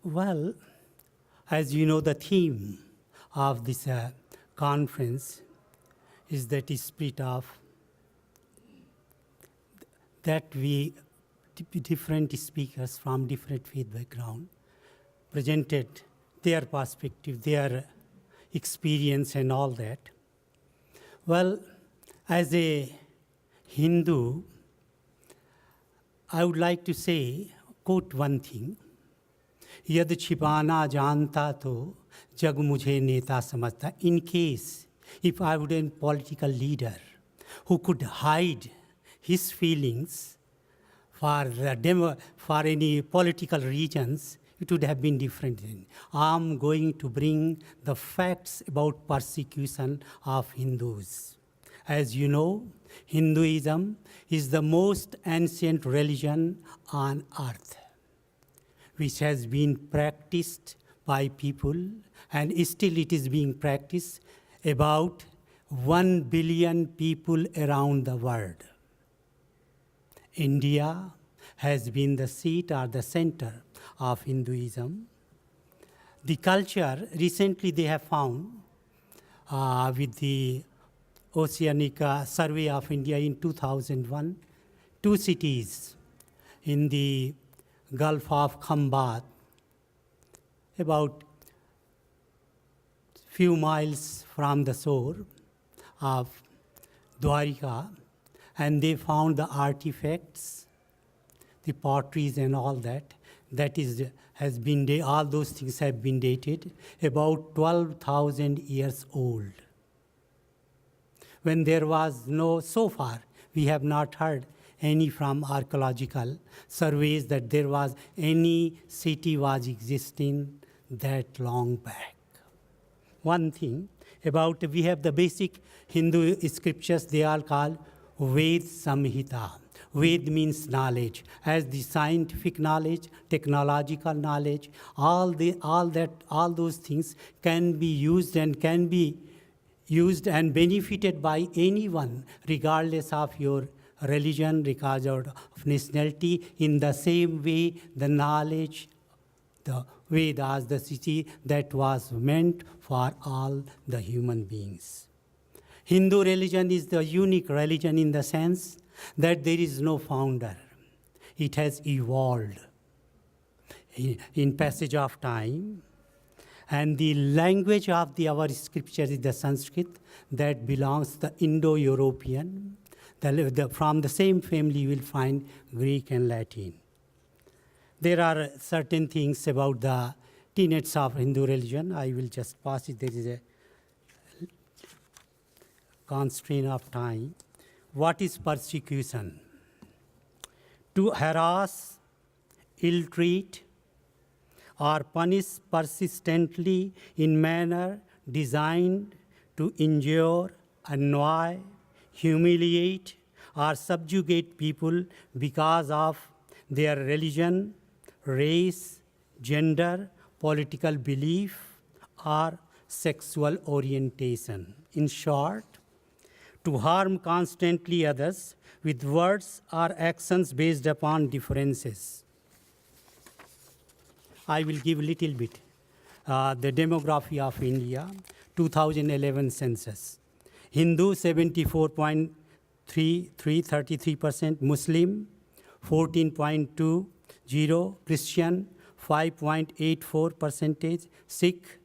Well, as you know, the theme of this conference is that spirit of that we different speakers from different faith background presented their perspective, their experience and all that. Well, as a Hindu, I would like to say, quote one thing, यद छिपाना जानता तो जग मुझे नेता समझता. In case, if I would be a political leader who could hide his feelings for any political reasons, it would have been different. I'm going to bring the facts about persecution of Hindus. As you know, Hinduism is the most ancient religion on earth, which has been practiced by people, and still it is being practiced about 1 billion people around the world. India has been the seat or the center of Hinduism. The culture, recently they have found with the Oceanic Survey of India in 2001, 2 cities in the Gulf of Khambat, about few miles from the shore of Dwarika, and they found the artifacts, the potteries and all that. That is, all those things have been dated about 12,000 years old. When there was so far, we have not heard any from archaeological surveys that there was any city was existing that long back. One thing about, we have the basic Hindu scriptures, they are called Ved Samhita. Ved means knowledge, as the scientific knowledge, technological knowledge, all those things can be used and benefited by anyone, regardless of your religion, regardless of nationality. In the same way, the knowledge, the Vedas, the city that was meant for all the human beings. Hindu religion is the unique religion in the sense that there is no founder. It has evolved in passage of time. And the language of our scriptures is the Sanskrit that belongs to the Indo-European. From the same family you will find Greek and Latin. There are certain things about the tenets of Hindu religion. I will just pass it. There is a constraint of time. What is persecution? To harass, ill-treat, or punish persistently in manner designed to injure, annoy, humiliate, or subjugate people because of their religion, race, gender, political belief, or sexual orientation. In short, to harm constantly others with words or actions based upon differences. I will give a little bit. The demography of India, 2011 census. Hindu, 74.33%, Muslim, 14.20%, Christian, 5.84%, Sikh,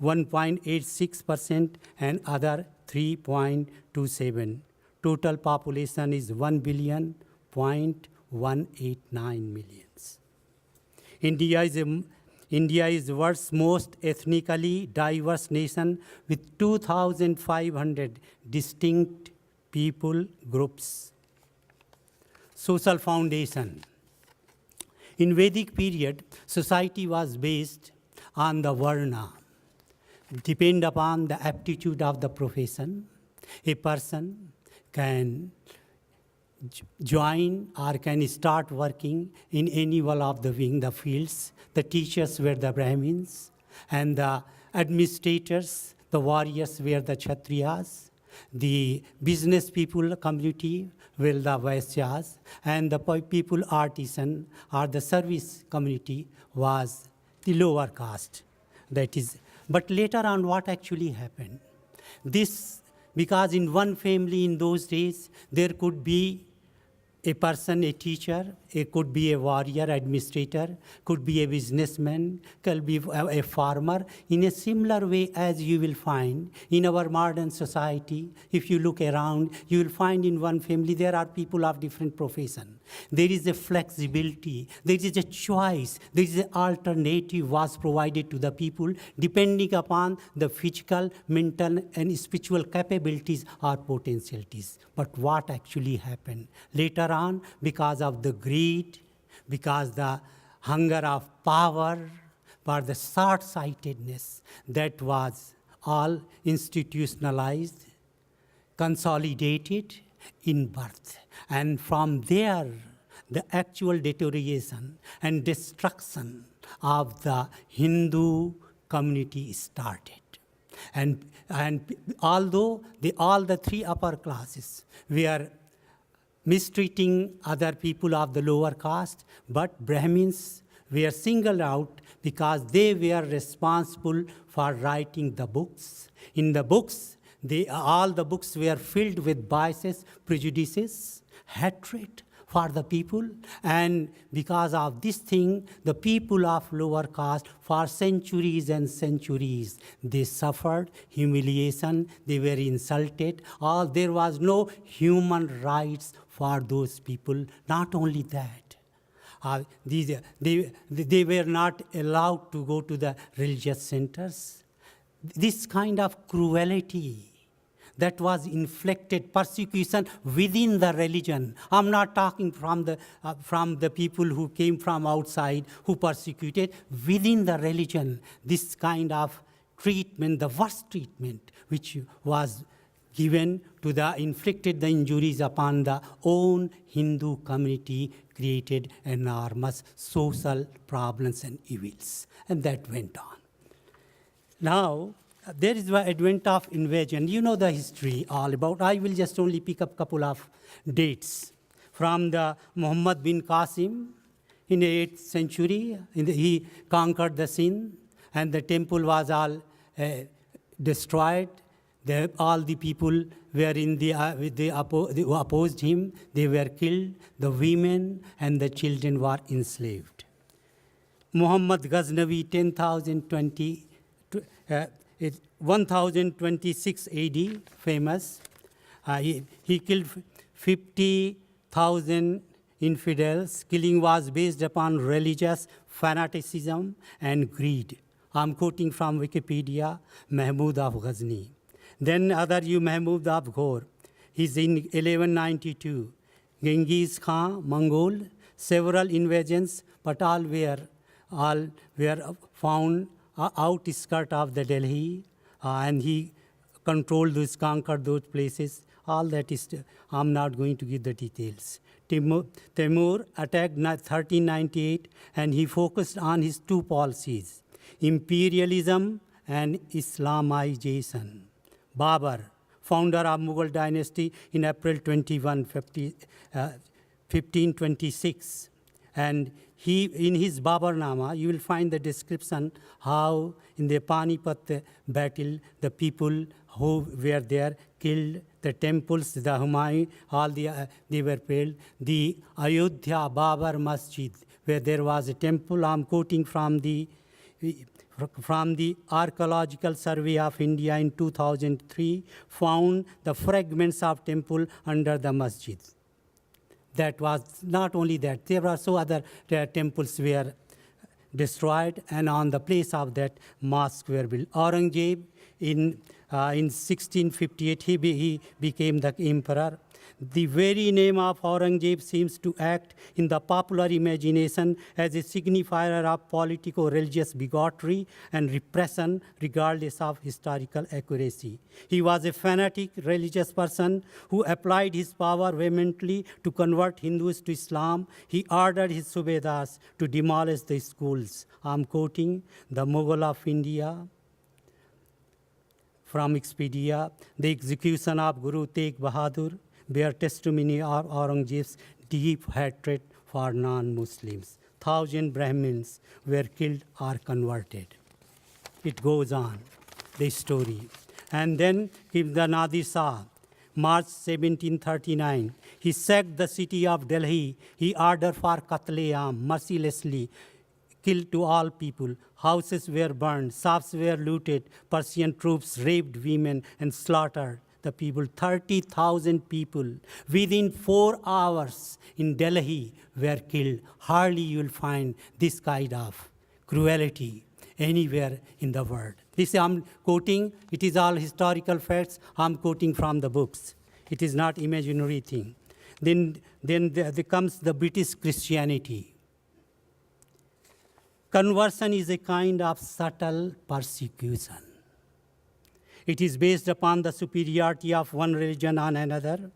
1.86%, and other 3.27%. Total population is 1,000,189 millions. India is the world's most ethnically diverse nation with 2,500 distinct people groups. Social foundation. In Vedic period, society was based on the Varna. Depend upon the aptitude of the profession, a person can join or can start working in any one of the fields. The teachers were the Brahmins, and the administrators, the warriors were the Kshatriyas, the business people community were the Vaisyas, and the people artisan or the service community was the lower caste. That is, but later on, what actually happened? This, because in one family in those days, there could be a person, a teacher, it could be a warrior, administrator, could be a businessman, could be a farmer. In a similar way as you will find in our modern society, if you look around, you will find in one family there are people of different profession. There is a flexibility, there is a choice, there is an alternative was provided to the people depending upon the physical, mental, and spiritual capabilities or potentialities. But what actually happened? Later on, because of the greed, because the hunger of power, for the short-sightedness, that was all institutionalized, consolidated in birth. And from there, the actual deterioration and destruction of the Hindu community started. And although all the three upper classes were mistreating other people of the lower caste, but Brahmins were singled out because they were responsible for writing the books. In the books, all the books were filled with biases, prejudices, hatred for the people. And because of this thing, the people of lower caste, for centuries and centuries, they suffered humiliation, they were insulted. There was no human rights for those people. Not only that, they were not allowed to go to the religious centers. This kind of cruelty that was inflicted, persecution within the religion. I'm not talking from the people who came from outside, who persecuted. Within the religion, this kind of treatment, the worst treatment, which was given to inflicted the injuries upon the own Hindu community, created enormous social problems and evils. And that went on. Now, there is the advent of invasion. You know the history all about. I will just only pick up a couple of dates. From the Muhammad bin Qasim in the 8th century, he conquered the Sindh, and the temple was all destroyed. All the people were who opposed him, they were killed. The women and the children were enslaved. Muhammad Ghaznavi, 1026 AD, famous. He killed 50,000 infidels. Killing was based upon religious fanaticism and greed. I'm quoting from Wikipedia, Mahmud of Ghazni. Then Mahmud of Ghor. He's in 1192. Genghis Khan, Mongol, several invasions, but all were found outskirt of the Delhi, and he conquered those places. All that is, I'm not going to give the details. Timur attacked 1398, and he focused on his two policies, imperialism and Islamization. Babur, founder of Mughal dynasty in April 1526. And in his Baburnama, you will find the description how in the Panipat battle, the people who were there killed, the temples, the Humayun, they were killed. The Ayodhya Babur Masjid, where there was a temple, I'm quoting from the Archaeological Survey of India in 2003, found the fragments of temple under the masjid. That was not only that, there were so other temples were destroyed, and on the place of that, mosques were built. Aurangzeb, in 1658, he became the emperor. The very name of Aurangzeb seems to act in the popular imagination as a signifier of politico-religious bigotry and repression, regardless of historical accuracy. He was a fanatic religious person who applied his power vehemently to convert Hindus to Islam. He ordered his subedars to demolish the schools. I'm quoting the Mughal of India from Expedia. The execution of Guru Tegh Bahadur bear testimony of Aurangzeb's deep hatred for for non-Muslims. 1,000 Brahmins were killed or converted. It goes on, the story. And then the Nadir Shah, March 1739, he sacked the city of Delhi. He ordered for Qatl-e-Aam, mercilessly killed to all people. Houses were burned, shops were looted, Persian troops raped women and slaughtered the people. 30,000 people within 4 hours in Delhi were killed. Hardly you will find this kind of cruelty anywhere in the world. This I'm quoting, it is all historical facts, I'm quoting from the books. It is not imaginary thing. Then there comes the British Christianity. Conversion is a kind of subtle persecution. It is based upon the superiority of one religion on another.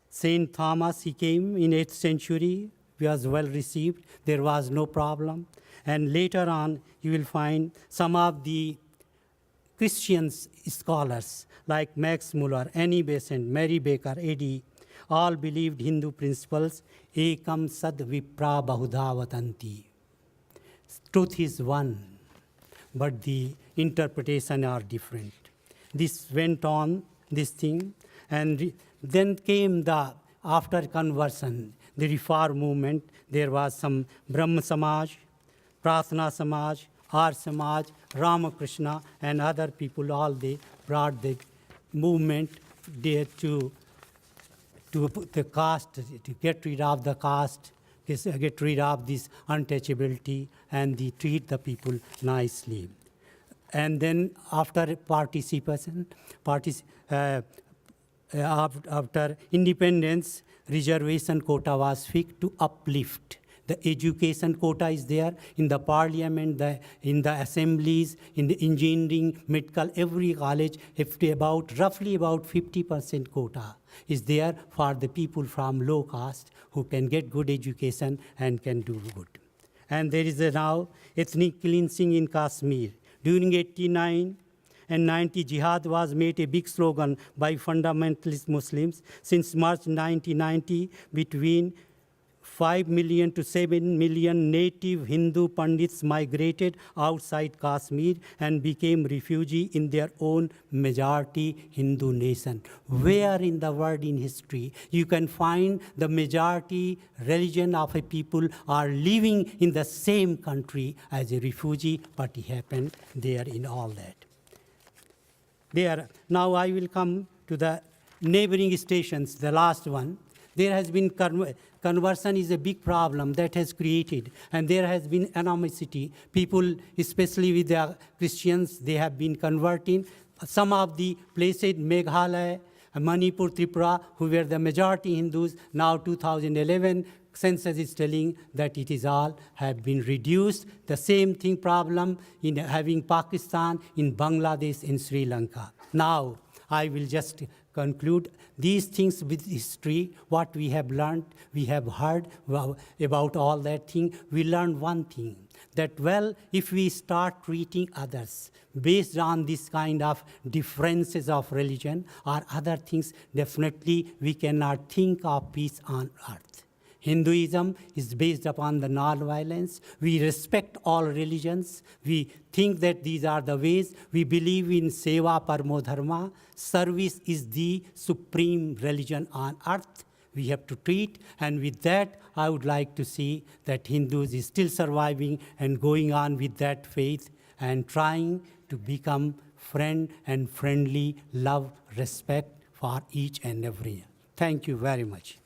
Saint Thomas, he came in 8th century, he was well received, there was no problem. And later on, you will find some of the Christian scholars like Max Muller, Annie Besant, Mary Baker Eddy, all believed Hindu principles, ekam sad vipra bahuda vatanti. Truth is one, but the interpretation are different. This went on, this thing, and then came the, after conversion, the Reform movement. There was some Brahma Samaj, Prarthana Samaj, Arya Samaj, Ramakrishna, and other people, all they brought the movement there to the caste, to get rid of the caste, get rid of this untouchability, and they treat the people nicely. And then after participation, after independence, reservation quota was fixed to uplift. The education quota is there in the parliament, in the assemblies, in the engineering, medical, every college, roughly about 50% quota is there for the people from low caste who can get good education and can do good. And there is now ethnic cleansing in Kashmir. During 89 and 90, jihad was made a big slogan by fundamentalist Muslims. Since March 1990, between 5 million to 7 million native Hindu Pandits migrated outside Kashmir and became refugees in their own majority Hindu nation. Where in the world in history you can find the majority religion of a people are living in the same country as a refugee, but it happened there in all that. There, now I will come to the neighboring stations, the last one. There has been conversion is a big problem that has created, and there has been animosity. People, especially with the Christians, they have been converting. Some of the places, Meghalaya, Manipur, Tripura, who were the majority Hindus, now 2011, census is telling that it is all have been reduced. The same thing problem in having Pakistan, in Bangladesh, in Sri Lanka. Now, I will just conclude these things with history, what we have learned, we have heard about all that thing. We learned one thing, that, well, if we start treating others based on this kind of differences of religion or other things, definitely we cannot think of peace on earth. Hinduism is based upon the non-violence. We respect all religions. We think that these are the ways. We believe in Seva Parmo Dharma. Service is the supreme religion on earth. We have to treat, and with that, I would like to see that Hindus is still surviving and going on with that faith and trying to become friend and friendly, love, respect for each and every. Thank you very much.